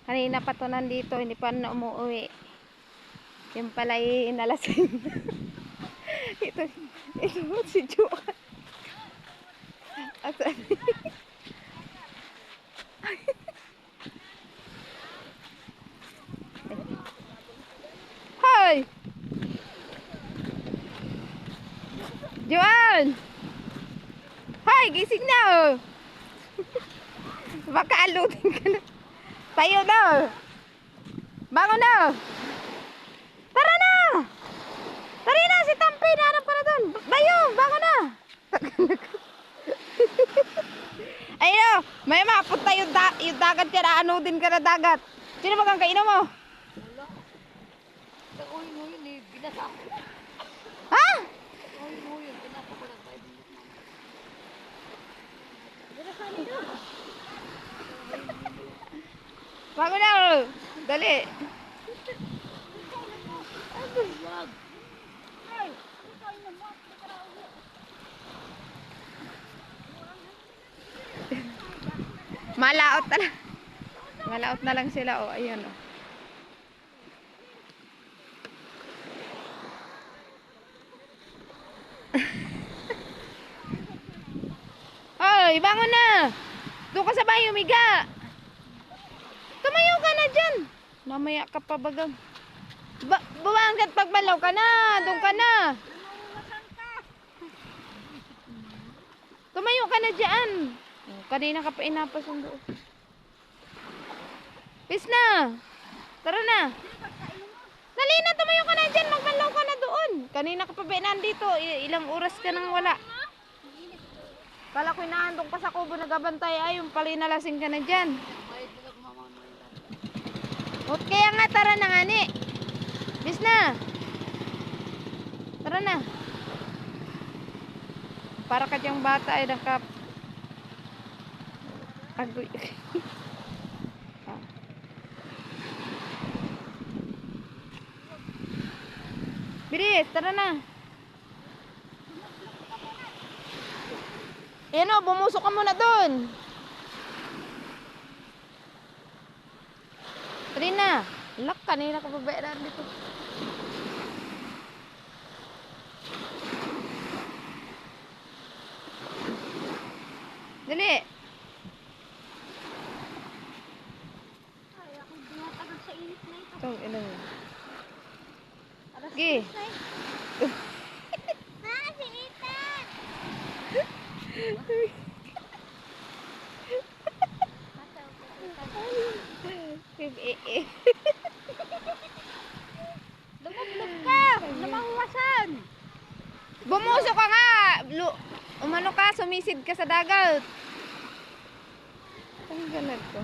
Kanina pa to nandito, hindi pa na umuwi. Yung pala inalasing. ito, ito si Juan. At Hoy! Juan! Hoy, gising na oh! Baka alutin ka na. Tayo na! Bangon na! Tara na! Tara na! Si Tampi! Nahanap ka na doon! Bayo! Bangon na! Ayun! May mapunta yung dagat ka na. Ano din ka na dagat. Sino ba kang kainom mo? Wala. Sa uwi mo yun eh. Binasa ko. Ha? Sa uwi mo yun. Binasa ko lang. Binasa nito. Bangon na! Dali! Wag. Malaot na lang. Malaot na lang sila. Oh, ayun oh. Hoy, bangon na! Doon ka sa bahay umiga. Tumayo ka na dyan. Mamaya ka pa bagang. Bumangon ka't pagbalaw ka na. Doon ka na. Tumayo ka na dyan. Oh, kanina ka pa inapasundo. Peace na. Tara na. Dali na, tumayo ka na dyan. Magbalaw ka na doon. Kanina ka pa ba nandito? Ilang oras ka nang wala. Kala ko inaandong pa sa kubo nagabantay. Ay, yung pala inalasing ka na dyan. Ot, kaya nga, tara na nga ni. Bis na. Tara na. Para ka diyang bata ay nakap. Agoy. Bilis, tara na. Ayan o, bumusok ka muna doon. Tara na. Lak, kanina ka babayaan dito. Dali. Ay, ako dinatagal sa init na ito. Itong ina mo. Alas Gi. Ha, si Ethan! Lumublob ka! Namahuwasan! Bumusok ka nga. Umano ka, sumisid ka sa dagat. Ang galag ko.